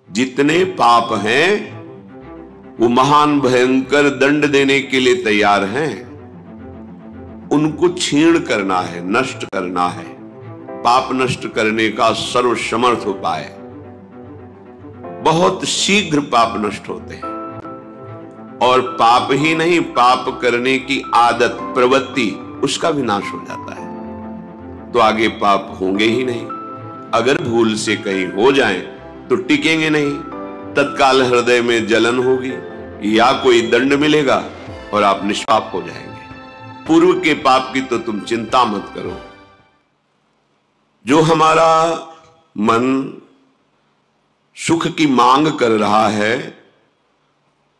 जितने पाप हैं वो महान भयंकर दंड देने के लिए तैयार हैं। उनको छीण करना है, नष्ट करना है। पाप नष्ट करने का सर्वसमर्थ उपाय। बहुत शीघ्र पाप नष्ट होते हैं, और पाप ही नहीं, पाप करने की आदत, प्रवृत्ति, उसका विनाश हो जाता है। तो आगे पाप होंगे ही नहीं। अगर भूल से कहीं हो जाएं तो टिकेंगे नहीं। तत्काल हृदय में जलन होगी या कोई दंड मिलेगा और आप निष्पाप हो जाएंगे। पूर्व के पाप की तो तुम चिंता मत करो। जो हमारा मन सुख की मांग कर रहा है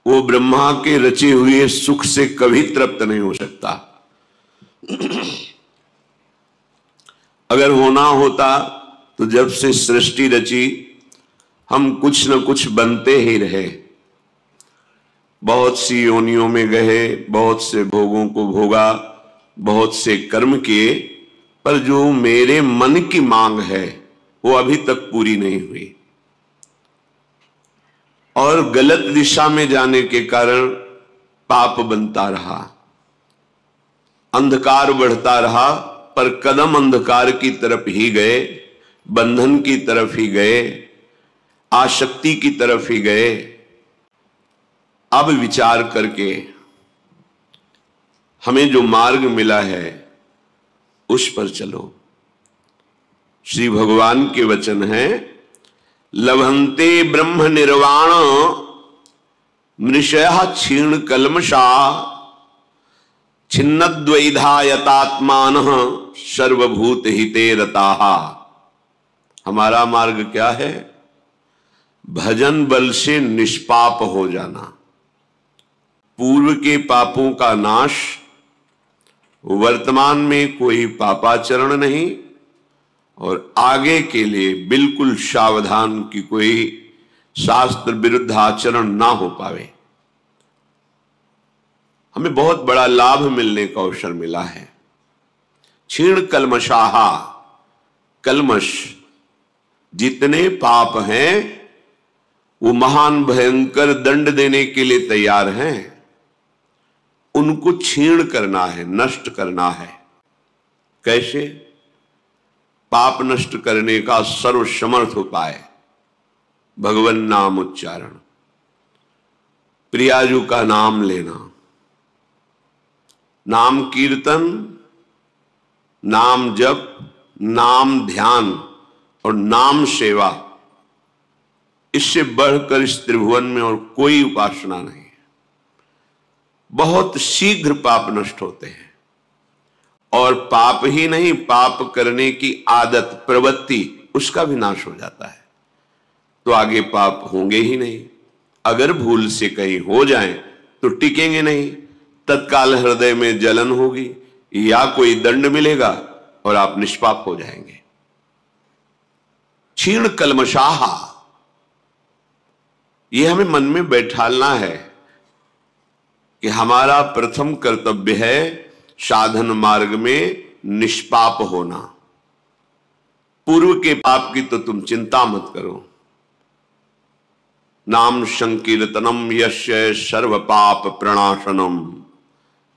वो ब्रह्मा के रचे हुए सुख से कभी तृप्त नहीं हो सकता। अगर होना होता तो जब से सृष्टि रची हम कुछ न कुछ बनते ही रहे। बहुत सी योनियों में गए, बहुत से भोगों को भोगा, बहुत से कर्म किए, पर जो मेरे मन की मांग है वो अभी तक पूरी नहीं हुई। और गलत दिशा में जाने के कारण पाप बनता रहा, अंधकार बढ़ता रहा, पर कदम अंधकार की तरफ ही गए, बंधन की तरफ ही गए, आसक्ति की तरफ ही गए। अब विचार करके हमें जो मार्ग मिला है उस पर चलो। श्री भगवान के वचन हैं, लभन्ते ब्रह्म निर्वाण मृषयः क्षीण कल्मषा छिन्नद्वैधायतात्मानः सर्वभूत हिते रताः। हमारा मार्ग क्या है? भजन बल से निष्पाप हो जाना, पूर्व के पापों का नाश, वर्तमान में कोई पापाचरण नहीं, और आगे के लिए बिल्कुल सावधान कि कोई शास्त्र विरुद्ध आचरण ना हो पावे। हमें बहुत बड़ा लाभ मिलने का अवसर मिला है। क्षीण कल्मषाहा, कल्मष, जितने पाप हैं वो महान भयंकर दंड देने के लिए तैयार हैं। उनको क्षीण करना है, नष्ट करना है। कैसे? पाप नष्ट करने का सर्वसमर्थ उपाय भगवन नाम उच्चारण, प्रियाजू का नाम लेना, नाम कीर्तन, नाम जप, नाम ध्यान और नाम सेवा। इससे बढ़कर इस त्रिभुवन में और कोई उपासना नहीं है। बहुत शीघ्र पाप नष्ट होते हैं, और पाप ही नहीं, पाप करने की आदत, प्रवृत्ति, उसका विनाश हो जाता है। तो आगे पाप होंगे ही नहीं। अगर भूल से कहीं हो जाएं तो टिकेंगे नहीं। तत्काल हृदय में जलन होगी या कोई दंड मिलेगा और आप निष्पाप हो जाएंगे। क्षीण कल्मषाहा, यह हमें मन में बैठालना है कि हमारा प्रथम कर्तव्य है साधन मार्ग में निष्पाप होना। पूर्व के पाप की तो तुम चिंता मत करो। नाम संकीर्तनम यस्य सर्व पाप प्रणाशनम।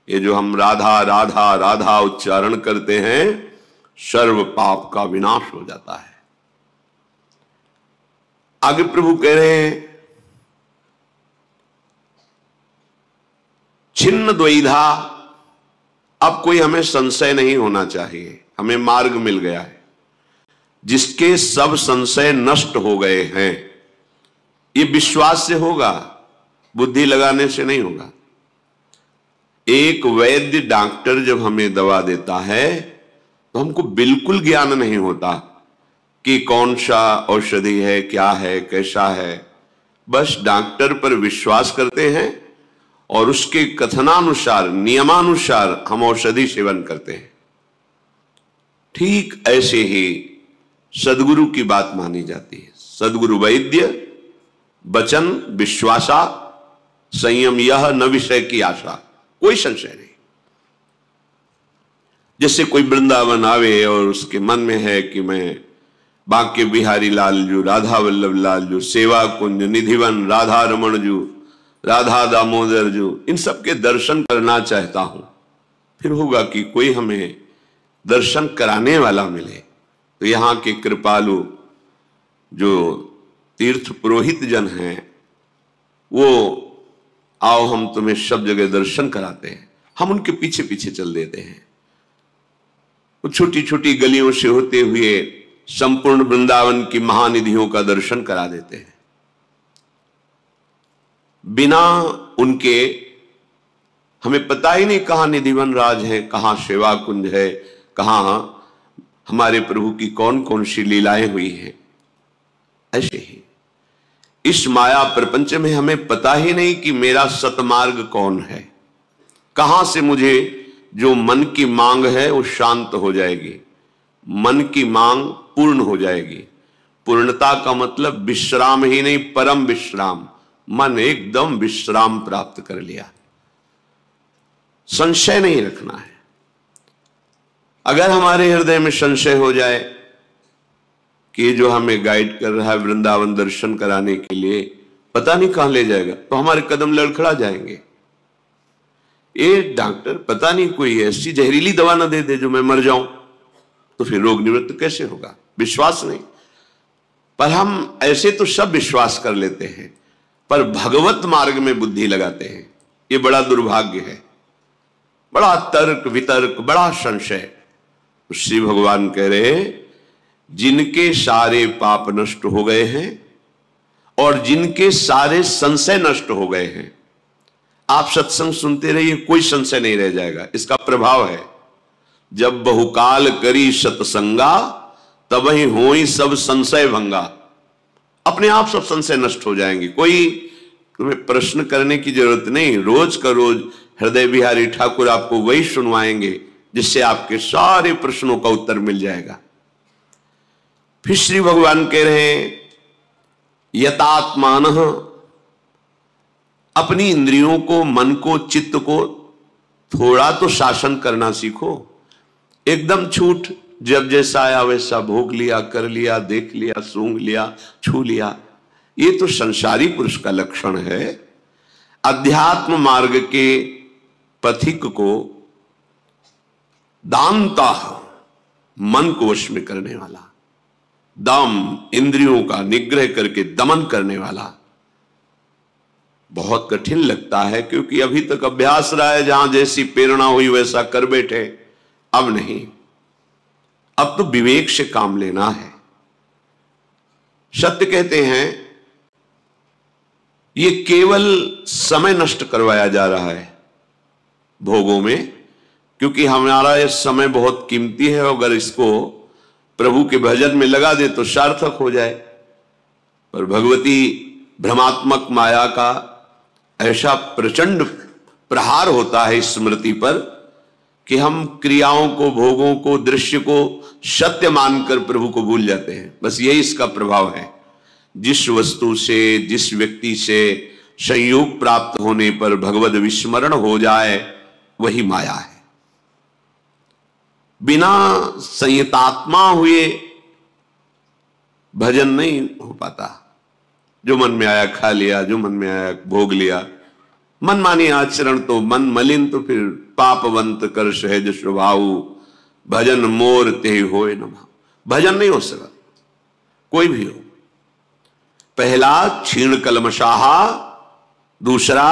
ये जो हम राधा राधा राधा उच्चारण करते हैं, सर्व पाप का विनाश हो जाता है। आगे प्रभु कह रहे हैं, छिन्न द्वैधा। अब कोई हमें संशय नहीं होना चाहिए, हमें मार्ग मिल गया है जिसके सब संशय नष्ट हो गए हैं। ये विश्वास से होगा, बुद्धि लगाने से नहीं होगा। एक वैद्य डॉक्टर जब हमें दवा देता है तो हमको बिल्कुल ज्ञान नहीं होता कि कौन सा औषधि है, क्या है, कैसा है। बस डॉक्टर पर विश्वास करते हैं और उसके कथनानुसार, नियमानुसार हम औषधि सेवन करते हैं। ठीक ऐसे ही सदगुरु की बात मानी जाती है। सदगुरु वैद्य वचन विश्वासा, संयम यह न विषय की आशा। कोई संशय नहीं। जैसे कोई वृंदावन आवे और उसके मन में है कि मैं बांके बिहारी लाल जू, राधा वल्लभ लाल जू, सेवा कुंज, निधिवन, राधा रमण जू, राधा दामोदर जू, इन सब के दर्शन करना चाहता हूं। फिर होगा कि कोई हमें दर्शन कराने वाला मिले। तो यहाँ के कृपालु जो तीर्थ पुरोहित जन हैं, वो आओ हम तुम्हें सब जगह दर्शन कराते हैं। हम उनके पीछे पीछे चल देते हैं। वो छोटी छोटी गलियों से होते हुए संपूर्ण वृंदावन की महानिधियों का दर्शन करा देते हैं। बिना उनके हमें पता ही नहीं कहां निधिवन राज है, कहां सेवा कुंज है, कहां हमारे प्रभु की कौन कौन सी लीलाएं हुई हैं। ऐसे ही इस माया प्रपंच में हमें पता ही नहीं कि मेरा सतमार्ग कौन है, कहां से मुझे जो मन की मांग है वो शांत हो जाएगी, मन की मांग पूर्ण हो जाएगी। पूर्णता का मतलब विश्राम ही नहीं, परम विश्राम। मन एकदम विश्राम प्राप्त कर लिया। संशय नहीं रखना है। अगर हमारे हृदय में संशय हो जाए कि ये जो हमें गाइड कर रहा है वृंदावन दर्शन कराने के लिए पता नहीं कहां ले जाएगा, तो हमारे कदम लड़खड़ा जाएंगे। ये डॉक्टर पता नहीं कोई ऐसी जहरीली दवा ना दे दे जो मैं मर जाऊं, तो फिर रोग निवृत्त कैसे होगा? विश्वास नहीं। पर हम ऐसे तो सब विश्वास कर लेते हैं, पर भगवत मार्ग में बुद्धि लगाते हैं। ये बड़ा दुर्भाग्य है। बड़ा तर्क वितर्क, बड़ा संशय। श्री भगवान कह रहे, जिनके सारे पाप नष्ट हो गए हैं और जिनके सारे संशय नष्ट हो गए हैं, आप सत्संग सुनते रहिए, कोई संशय नहीं रह जाएगा। इसका प्रभाव है, जब बहुकाल करी सत्संगा तब ही होई सब संशय भंगा। अपने आप सब संशय नष्ट हो जाएंगे। कोई तुम्हें प्रश्न करने की जरूरत नहीं। रोज का रोज हृदय बिहारी ठाकुर आपको वही सुनवाएंगे जिससे आपके सारे प्रश्नों का उत्तर मिल जाएगा। फिर श्री भगवान कह रहे हैं, यतात्मान, अपनी इंद्रियों को, मन को, चित्त को थोड़ा तो शासन करना सीखो। एकदम छूट, जब जैसा आया वैसा भोग लिया, कर लिया, देख लिया, सूंघ लिया, छू लिया, ये तो संसारी पुरुष का लक्षण है। अध्यात्म मार्ग के पथिक को दानता, मन को वश में करने वाला, दम, इंद्रियों का निग्रह करके दमन करने वाला बहुत कठिन लगता है, क्योंकि अभी तक अभ्यास रहा है, जहां जैसी प्रेरणा हुई वैसा कर बैठे। अब नहीं, अब तो विवेक से काम लेना है। सत्य कहते हैं, ये केवल समय नष्ट करवाया जा रहा है भोगों में, क्योंकि हमारा ये समय बहुत कीमती है। अगर इसको प्रभु के भजन में लगा दे तो सार्थक हो जाए। पर भगवती भ्रमात्मक माया का ऐसा प्रचंड प्रहार होता है इस स्मृति पर कि हम क्रियाओं को, भोगों को, दृश्य को सत्य मानकर प्रभु को भूल जाते हैं। बस यही इसका प्रभाव है। जिस वस्तु से, जिस व्यक्ति से संयोग प्राप्त होने पर भगवद विस्मरण हो जाए, वही माया है। बिना संयतात्मा हुए भजन नहीं हो पाता। जो मन में आया खा लिया, जो मन में आया भोग लिया। मनमानी आचरण तो मन मलिन, तो फिर पापवंत कर सहज स्वभाव, भजन मोर ते होए न भाव। भजन नहीं हो सकता, कोई भी हो। पहला क्षीण कलमशाहा, दूसरा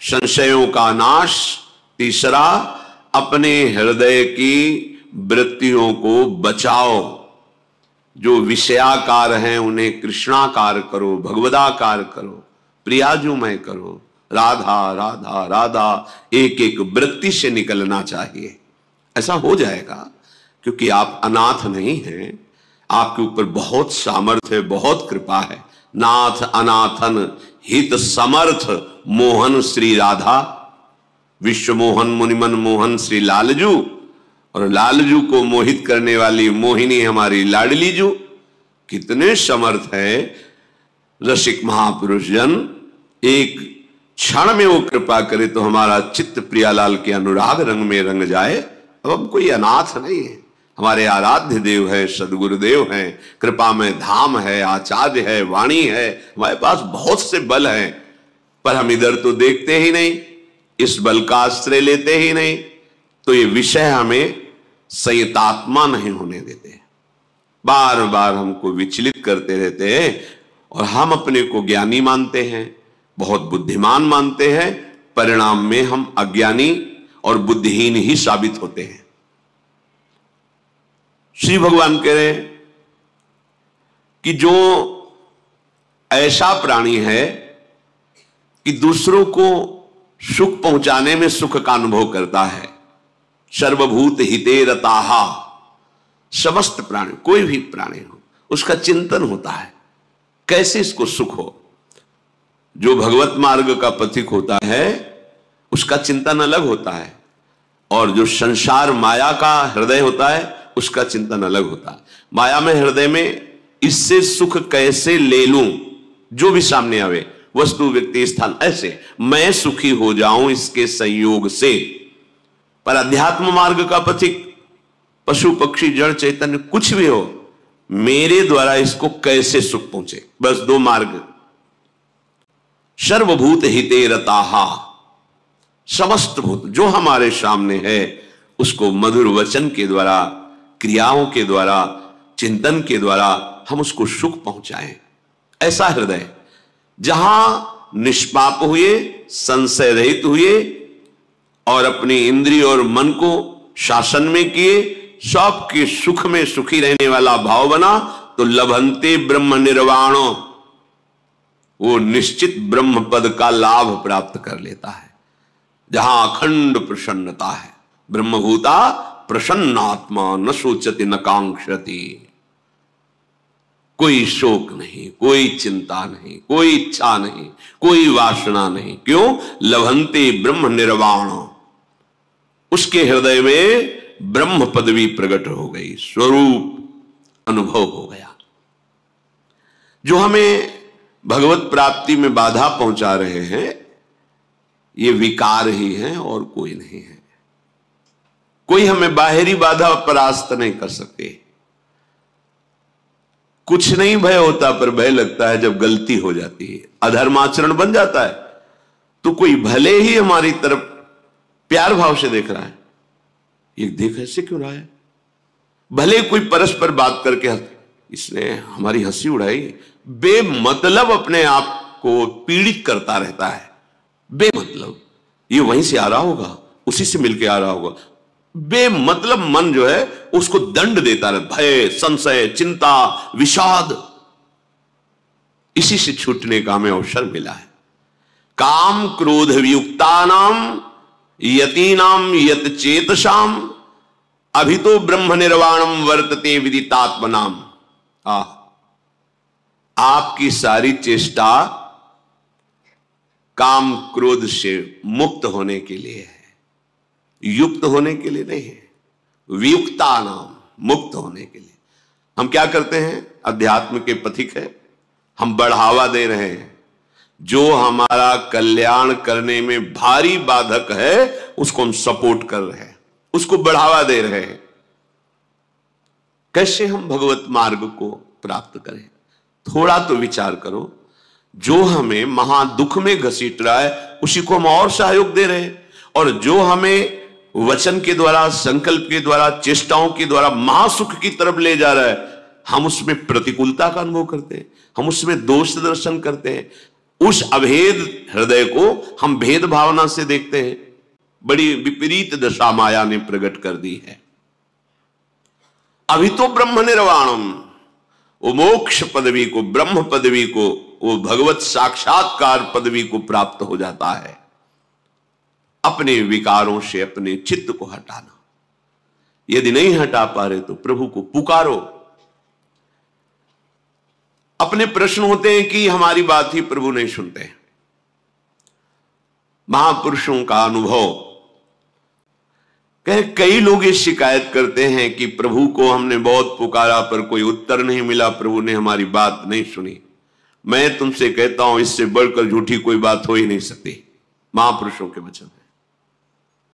संशयों का नाश, तीसरा अपने हृदय की वृत्तियों को बचाओ। जो विषयाकार हैं उन्हें कृष्णाकार करो, भगवदाकार करो, प्रियाजुमय करो। राधा राधा राधा एक एक वृत्ति से निकलना चाहिए। ऐसा हो जाएगा, क्योंकि आप अनाथ नहीं हैं। आपके ऊपर बहुत सामर्थ्य है, बहुत कृपा है। नाथ अनाथन हित समर्थ मोहन श्री राधा, विश्व मोहन मुनिमन मोहन श्री लालजू, और लालजू को मोहित करने वाली मोहिनी हमारी लाडली जू। कितने समर्थ है रसिक महापुरुष जन। एक क्षण में वो कृपा करे तो हमारा चित्त प्रियालाल के अनुराग रंग में रंग जाए। अब हम कोई अनाथ नहीं है, हमारे आराध्य देव है, सदगुरुदेव हैं, कृपा में धाम है, आचार्य है, वाणी है, हमारे पास बहुत से बल हैं, पर हम इधर तो देखते ही नहीं, इस बल का आश्रय लेते ही नहीं, तो ये विषय हमें संयतात्मा नहीं होने देते, बार बार हमको विचलित करते रहते हैं और हम अपने को ज्ञानी मानते हैं, बहुत बुद्धिमान मानते हैं, परिणाम में हम अज्ञानी और बुद्धिहीन ही साबित होते हैं। श्री भगवान कह रहे हैं कि जो ऐसा प्राणी है कि दूसरों को सुख पहुंचाने में सुख का अनुभव करता है, सर्वभूत हिते रताहा, समस्त प्राणी, कोई भी प्राणी हो उसका चिंतन होता है कैसे इसको सुख हो। जो भगवत मार्ग का पथिक होता है उसका चिंतन अलग होता है, और जो संसार माया का हृदय होता है उसका चिंतन अलग होता है। माया में हृदय में इससे सुख कैसे ले लूं, जो भी सामने आवे, वस्तु व्यक्ति स्थान, ऐसे मैं सुखी हो जाऊं इसके संयोग से। पर अध्यात्म मार्ग का पथिक, पशु पक्षी जड़ चैतन्य कुछ भी हो, मेरे द्वारा इसको कैसे सुख पहुंचे, बस दो मार्ग। सर्वभूत हिते रताहा, समस्त भूत जो हमारे सामने है उसको मधुर वचन के द्वारा, क्रियाओं के द्वारा, चिंतन के द्वारा हम उसको सुख पहुंचाएं। ऐसा हृदय जहां निष्पाप हुए, संशय रहित हुए और अपनी इंद्रिय और मन को शासन में किए, सबके सुख में सुखी रहने वाला भाव बना, तो लभंते ब्रह्म निर्वाणो, वो निश्चित ब्रह्म पद का लाभ प्राप्त कर लेता है। जहां अखंड प्रसन्नता है, ब्रह्मभूता प्रसन्नात्मा न सोचति न कांक्षति, कोई शोक नहीं, कोई चिंता नहीं, कोई इच्छा नहीं, कोई वासना नहीं। क्यों? लभंते ब्रह्म निर्वाण, उसके हृदय में ब्रह्म पदवी प्रकट हो गई, स्वरूप अनुभव हो गया। जो हमें भगवत प्राप्ति में बाधा पहुंचा रहे हैं ये विकार ही हैं और कोई नहीं है। कोई हमें बाहरी बाधा परास्त नहीं कर सके। कुछ नहीं भय होता, पर भय लगता है जब गलती हो जाती है, अधर्माचरण बन जाता है, तो कोई भले ही हमारी तरफ प्यार भाव से देख रहा है, ये देख ऐसे क्यों रहा है, भले कोई परस्पर बात करके इसने हमारी हंसी उड़ाई, बेमतलब अपने आप को पीड़ित करता रहता है। बेमतलब ये वहीं से आ रहा होगा, उसी से मिलके आ रहा होगा, बेमतलब मन जो है उसको दंड देता रहे, भय, संशय, चिंता, विषाद, इसी से छूटने का हमें अवसर मिला है। काम क्रोध वियुक्तानाम यतीनाम यत चेतसाम अभितो ब्रह्म निर्वाणम वर्तते विदितात्मनाम। आपकी सारी चेष्टा काम क्रोध से मुक्त होने के लिए है, युक्त होने के लिए नहीं है, वियुक्ता नाम, मुक्त होने के लिए। हम क्या करते हैं? अध्यात्म के पथिक है, हम बढ़ावा दे रहे हैं, जो हमारा कल्याण करने में भारी बाधक है उसको हम सपोर्ट कर रहे हैं, उसको बढ़ावा दे रहे हैं। कैसे हम भगवत मार्ग को प्राप्त करें? थोड़ा तो विचार करो। जो हमें महादुख में घसीट रहा है उसी को हम और सहयोग दे रहे हैं, और जो हमें वचन के द्वारा, संकल्प के द्वारा, चेष्टाओं के द्वारा महासुख की तरफ ले जा रहा है, हम उसमें प्रतिकूलता का अनुभव करते हैं, हम उसमें दोष दर्शन करते हैं। उस अभेद हृदय को हम भेद भावना से देखते हैं। बड़ी विपरीत दशा माया ने प्रकट कर दी है। अभी तो ब्रह्म निर्वाणम, वो मोक्ष पदवी को, ब्रह्म पदवी को, वो भगवत साक्षात्कार पदवी को प्राप्त हो जाता है। अपने विकारों से अपने चित्त को हटाना। यदि नहीं हटा पा रहे तो प्रभु को पुकारो। अपने प्रश्न होते हैं कि हमारी बात ही प्रभु नहीं सुनते। महापुरुषों का अनुभव, कई लोग ये शिकायत करते हैं कि प्रभु को हमने बहुत पुकारा पर कोई उत्तर नहीं मिला, प्रभु ने हमारी बात नहीं सुनी। मैं तुमसे कहता हूं इससे बढ़कर झूठी कोई बात हो ही नहीं सकती। महापुरुषों के वचन।